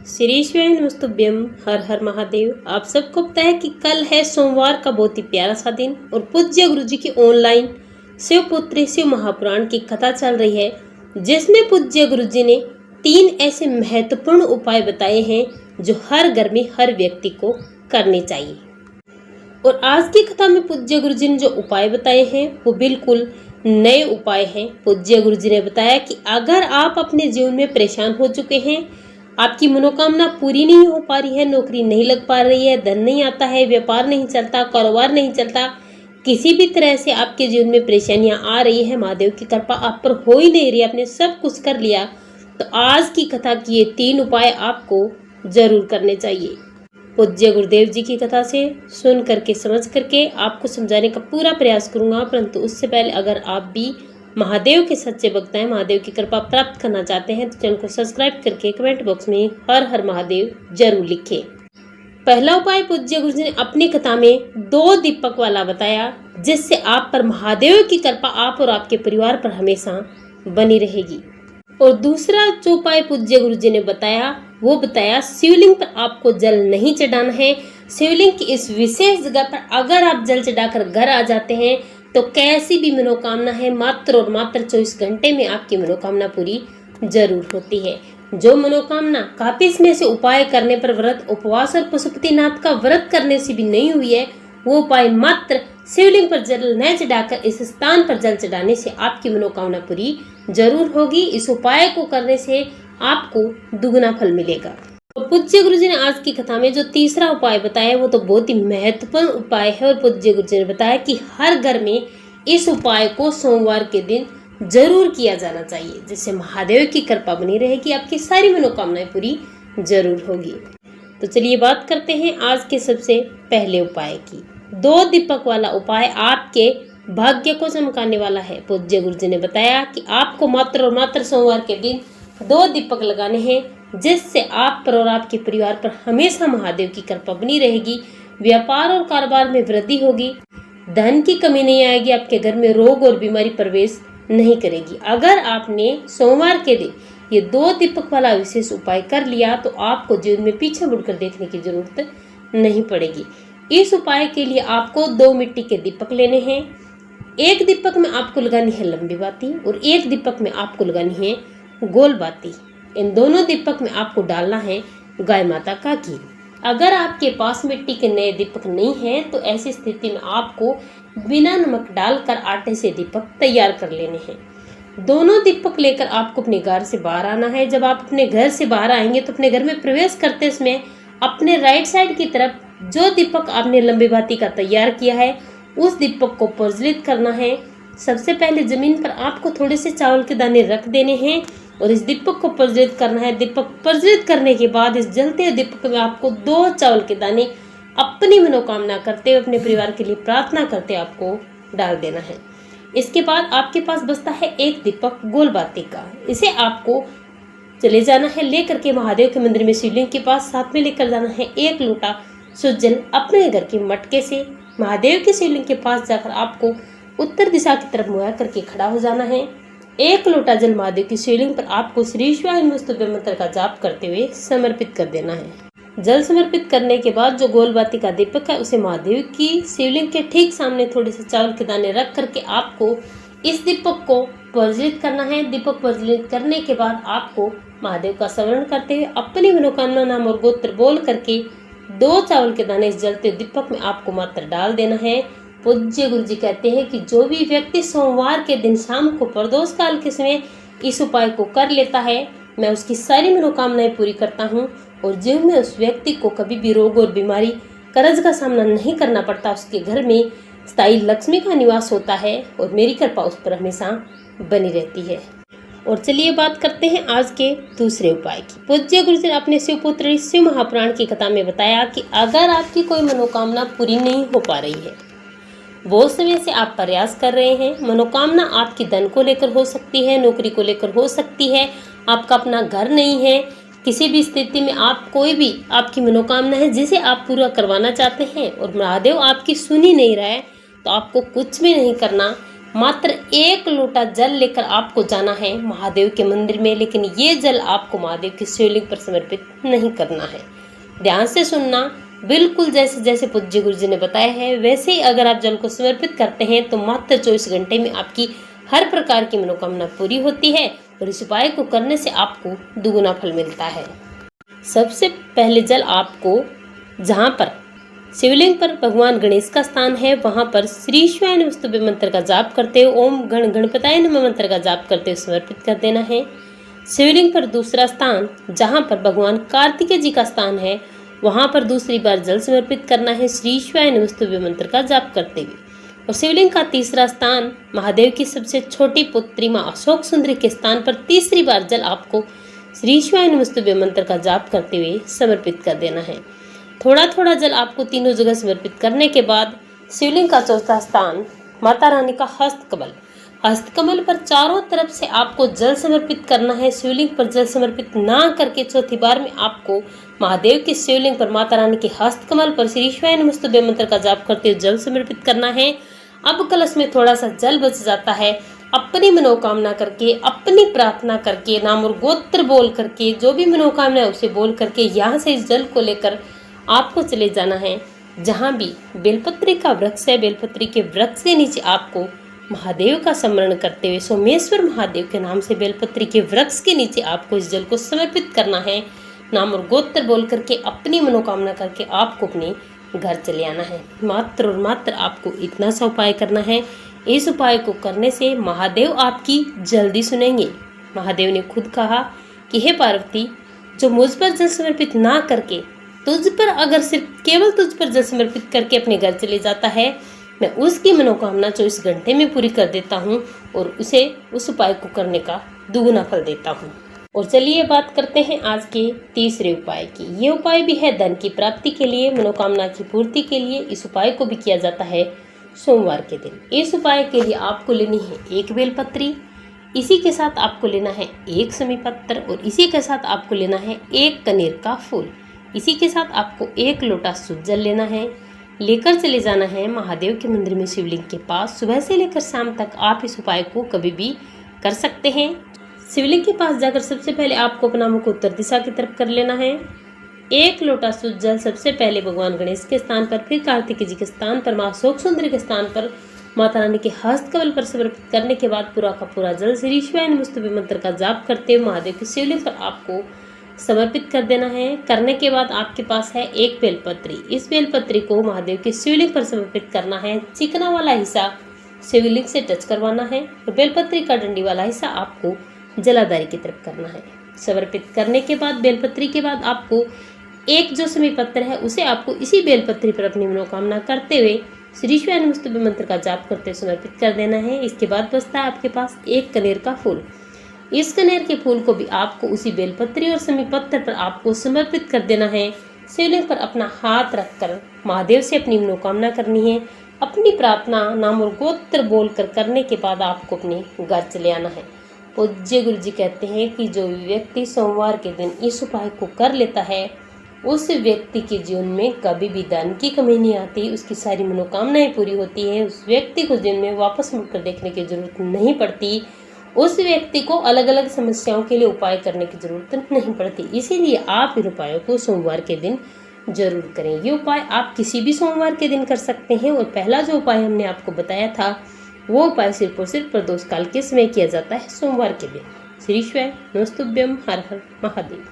श्री शिवाय नमस्तुभ्यम। हर हर महादेव। आप सबको पता है कि कल है सोमवार का बहुत ही प्यारा सा दिन और पूज्य गुरु जी की ऑनलाइन शिवपुत्री शिव महापुराण की कथा चल रही है, जिसमें पूज्य गुरु जी ने 3 ऐसे महत्वपूर्ण उपाय बताए हैं जो हर घर में हर व्यक्ति को करने चाहिए। और आज की कथा में पूज्य गुरु जी ने जो उपाय बताए हैं वो बिल्कुल नए उपाय हैं। पूज्य गुरु जी ने बताया कि अगर आप अपने जीवन में परेशान हो चुके हैं, आपकी मनोकामना पूरी नहीं हो पा रही है, नौकरी नहीं लग पा रही है, धन नहीं आता है, व्यापार नहीं चलता, कारोबार नहीं चलता, किसी भी तरह से आपके जीवन में परेशानियां आ रही है, महादेव की कृपा आप पर हो ही नहीं रही, आपने सब कुछ कर लिया, तो आज की कथा की ये 3 उपाय आपको जरूर करने चाहिए। पूज्य गुरुदेव जी की कथा से सुन करके समझ करके आपको समझाने का पूरा प्रयास करूंगा, परंतु उससे पहले अगर आप भी महादेव के सच्चे भक्त हैं, महादेव की कृपा प्राप्त करना चाहते हैं, तो चैनल को सब्सक्राइब करके कमेंट बॉक्स में हर हर महादेव जरूर लिखें। पहला उपाय पूज्य गुरु जी ने अपनी कथा में 2 दीपक वाला बताया, जिससे आप पर महादेव की कृपा आप और आपके परिवार पर हमेशा बनी रहेगी। और दूसरा जो उपाय पूज्य गुरु जी ने बताया वो बताया शिवलिंग पर आपको जल नहीं चढ़ाना है। शिवलिंग की इस विशेष जगह पर अगर आप जल चढ़ाकर घर आ जाते हैं तो कैसी भी मनोकामना है मात्र और मात्र 24 घंटे में आपकी मनोकामना पूरी जरूर होती है। जो मनोकामना काफी समय से उपाय करने पर, व्रत उपवास और पशुपतिनाथ का व्रत करने से भी नहीं हुई है, वो उपाय मात्र शिवलिंग पर जल न चढ़ाकर इस स्थान पर जल चढ़ाने से आपकी मनोकामना पूरी जरूर होगी। इस उपाय को करने से आपको दुगना फल मिलेगा। तो पूज्य गुरु जी ने आज की कथा में जो तीसरा उपाय बताया वो तो बहुत ही महत्वपूर्ण उपाय है। और पूज्य गुरु जी ने बताया कि हर घर में इस उपाय को सोमवार के दिन जरूर किया जाना चाहिए, जिससे महादेव की कृपा बनी रहेगी, आपकी सारी मनोकामनाएं पूरी जरूर होगी। तो चलिए बात करते हैं आज के सबसे पहले उपाय की। 2 दीपक वाला उपाय आपके भाग्य को चमकाने वाला है। पूज्य गुरु जी ने बताया कि आपको मात्र और मात्र सोमवार के दिन 2 दीपक लगाने हैं, जिससे आप पर और आपके परिवार पर हमेशा महादेव की कृपा बनी रहेगी, व्यापार और कारोबार में वृद्धि होगी, धन की कमी नहीं आएगी, आपके घर में रोग और बीमारी प्रवेश नहीं करेगी। अगर आपने सोमवार के दिन ये 2 दीपक वाला विशेष उपाय कर लिया तो आपको जीवन में पीछे मुड़कर देखने की जरूरत नहीं पड़ेगी। इस उपाय के लिए आपको 2 मिट्टी के दीपक लेने हैं। एक दीपक में आपको लगानी है लंबी बाती और एक दीपक में आपको लगानी है गोल बाती। इन दोनों दीपक में आपको डालना है गाय माता का घी। अगर आपके पास मिट्टी के नए दीपक नहीं हैं तो ऐसी स्थिति में आपको बिना नमक डालकर आटे से दीपक तैयार कर लेने हैं। दोनों दीपक लेकर आपको अपने घर से बाहर आना है। जब आप अपने घर से बाहर आएंगे तो अपने घर में प्रवेश करते समय अपने राइट साइड की तरफ जो दीपक आपने लंबी बाती का तैयार किया है उस दीपक को प्रज्वलित करना है। सबसे पहले जमीन पर आपको थोड़े से चावल के दाने रख देने हैं और इस दीपक को प्रज्वलित करना है। दीपक प्रज्वलित करने के बाद इस जलते हुए दीपक में आपको 2 चावल के दाने अपनी मनोकामना करते हुए, अपने परिवार के लिए प्रार्थना करते आपको डाल देना है। इसके बाद आपके पास बचता है एक दीपक गोल बाती का। इसे आपको चले जाना है लेकर के महादेव के मंदिर में शिवलिंग के पास, साथ में लेकर जाना है 1 लोटा शुद्ध जल अपने घर के मटके से। महादेव के शिवलिंग के पास जाकर आपको उत्तर दिशा की तरफ मुँह करके खड़ा हो जाना है। 1 लोटा जल महादेव की शिवलिंग पर आपको श्री शिवाय नमस्तुभ्यम मंत्र का जाप करते हुए समर्पित कर देना है। जल समर्पित करने के बाद जो गोल बाती का दीपक है उसे महादेव की शिवलिंग के ठीक सामने थोड़े से चावल के दाने रख करके आपको इस दीपक को प्रज्वलित करना है। दीपक प्रज्वलित करने के बाद आपको महादेव का स्मरण करते हुए अपनी मनोकामना नाम और गोत्र बोल करके 2 चावल के दाने इस जलते दीपक में आपको मात्र डाल देना है। पूज्य गुरु जी कहते हैं कि जो भी व्यक्ति सोमवार के दिन शाम को प्रदोष काल के समय इस उपाय को कर लेता है, मैं उसकी सारी मनोकामनाएं पूरी करता हूँ और जीवन में उस व्यक्ति को कभी भी रोग और बीमारी, कर्ज का सामना नहीं करना पड़ता। उसके घर में स्थायी लक्ष्मी का निवास होता है और मेरी कृपा उस पर हमेशा बनी रहती है। और चलिए बात करते हैं आज के दूसरे उपाय की। पूज्य गुरु जी ने अपने शिवपुत्री शिव महापुराण की कथा में बताया कि अगर आपकी कोई मनोकामना पूरी नहीं हो पा रही है, बहुत समय से आप प्रयास कर रहे हैं, मनोकामना आपकी धन को लेकर हो सकती है, नौकरी को लेकर हो सकती है, आपका अपना घर नहीं है, किसी भी स्थिति में आप कोई भी आपकी मनोकामना है जिसे आप पूरा करवाना चाहते हैं और महादेव आपकी सुन ही नहीं रहा है, तो आपको कुछ भी नहीं करना, मात्र 1 लोटा जल लेकर आपको जाना है महादेव के मंदिर में, लेकिन ये जल आपको महादेव की शिवलिंग पर समर्पित नहीं करना है। ध्यान से सुनना, बिल्कुल जैसे जैसे पूज्य गुरु जी ने बताया है वैसे ही अगर आप जल को समर्पित करते हैं तो मात्र 24 घंटे में आपकी हर प्रकार की मनोकामना पूरी होती है और इस उपाय को करने से आपको दुगुना फल मिलता है। सबसे पहले जल आपको जहाँ पर शिवलिंग पर भगवान गणेश का स्थान है वहां पर श्री शिवाय नमस्तुभ्ये मंत्र का जाप करते हुए ओम गण गणपताय नमः मंत्र का जाप करते हुए समर्पित कर देना है। शिवलिंग पर दूसरा स्थान जहां पर भगवान कार्तिकेय जी का स्थान है वहां पर दूसरी बार जल समर्पित करना है श्री शिवाय नमस्तुभ्ये मंत्र का जाप करते हुए। और शिवलिंग का तीसरा स्थान महादेव की सबसे छोटी पुत्री माँ अशोक सुंदरी के स्थान पर तीसरी बार जल आपको श्री शिवाय नमस्तुभ्ये मंत्र का जाप करते हुए समर्पित कर देना है। थोड़ा थोड़ा जल आपको तीनों जगह समर्पित करने के बाद शिवलिंग का चौथा स्थान माता रानी का हस्तकमल, हस्तकमल पर चारों तरफ से आपको जल समर्पित करना है। शिवलिंग पर जल समर्पित ना करके चौथी बार में आपको महादेव की शिवलिंग पर माता रानी के हस्तकमल पर श्री शिवाय नमस्तुभ्ये मंत्र का जाप करते हुए जल समर्पित करना है। अब कलश में थोड़ा सा जल बच जाता है, अपनी मनोकामना करके, अपनी प्रार्थना करके, नाम और गोत्र बोल करके, जो भी मनोकामना है उसे बोल करके यहाँ से इस जल को लेकर आपको चले जाना है जहाँ भी बेलपत्री का वृक्ष है। बेलपत्री के वृक्ष के नीचे आपको महादेव का स्मरण करते हुए सोमेश्वर महादेव के नाम से बेलपत्री के वृक्ष के नीचे आपको इस जल को समर्पित करना है। नाम और गोत्र बोल करके, अपनी मनोकामना करके आपको अपने घर चले आना है। मात्र और मात्र आपको इतना सा उपाय करना है। इस उपाय को करने से महादेव आपकी जल्दी सुनेंगे। महादेव ने खुद कहा कि हे पार्वती, जो मुझ पर जल समर्पित ना करके तुझ पर, अगर सिर्फ केवल तुझ पर जल समर्पित करके अपने घर चले जाता है, मैं उसकी मनोकामना 24 घंटे में पूरी कर देता हूँ और उसे उस उपाय को करने का दुगुना फल देता हूँ। और चलिए बात करते हैं आज के तीसरे उपाय की। ये उपाय भी है धन की प्राप्ति के लिए, मनोकामना की पूर्ति के लिए। इस उपाय को भी किया जाता है सोमवार के दिन। इस उपाय के लिए आपको लेनी है 1 बेलपत्री, इसी के साथ आपको लेना है 1 समी पत्र और इसी के साथ आपको लेना है 1 कनेर का फूल। इसी के साथ आपको 1 लोटा शुद्ध जल लेना है। लेकर चले जाना है महादेव के मंदिर में शिवलिंग के पास। सुबह से लेकर शाम तक आप इस उपाय को कभी भी कर सकते हैं। शिवलिंग के पास जाकर सबसे पहले आपको अपना मुख उत्तर दिशा की तरफ कर लेना है। 1 लोटा शुद्ध जल सबसे पहले भगवान गणेश के स्थान पर, फिर कार्तिकेय जी के स्थान पर, माँ अशोक सुंदरी के स्थान पर, माता रानी के हस्तकमल पर समर्पित करने के बाद पूरा का पूरा जल श्री शिवाय नमस्तुभ्ये मंत्र का जाप करते हुए महादेव की शिवलिंग पर आपको समर्पित कर देना है। करने के बाद आपके पास है 1 बेलपत्री। इस बेलपत्री को महादेव की शिवलिंग पर समर्पित करना है। चिकना वाला हिस्सा शिवलिंग से टच करवाना है और बेलपत्री का डंडी वाला हिस्सा आपको जलाधारी की तरफ करना है। समर्पित करने के बाद बेलपत्री के बाद आपको 1 जो समी पत्र है उसे आपको इसी बेलपत्री पर अपनी मनोकामना करते हुए श्री शिवाय नमस्तुभ्ये मंत्र का जाप करते हुए समर्पित कर देना है। इसके बाद बचता है आपके पास 1 कनेर का फूल। इस कनेर के फूल को भी आपको उसी बेलपत्री और समी पत्र पर आपको समर्पित कर देना है। शिवलिंग पर अपना हाथ रखकर महादेव से अपनी मनोकामना करनी है। अपनी प्रार्थना नाम और गोत्र बोलकर करने के बाद आपको अपने घर चले आना है। पूज्य गुरु जी कहते हैं कि जो व्यक्ति सोमवार के दिन इस उपाय को कर लेता है उस व्यक्ति के जीवन में कभी भी धन की कमी नहीं आती, उसकी सारी मनोकामनाएं पूरी होती है। उस व्यक्ति को जीवन में वापस मुड़कर देखने की जरूरत नहीं पड़ती। उस व्यक्ति को अलग अलग समस्याओं के लिए उपाय करने की जरूरत नहीं पड़ती। इसीलिए आप इन उपायों को सोमवार के दिन जरूर करें। ये उपाय आप किसी भी सोमवार के दिन कर सकते हैं और पहला जो उपाय हमने आपको बताया था वो उपाय सिर्फ और सिर्फ प्रदोष काल के समय किया जाता है सोमवार के दिन। श्री शिवाय नमस्तुभ्यम। हर हर महादेव।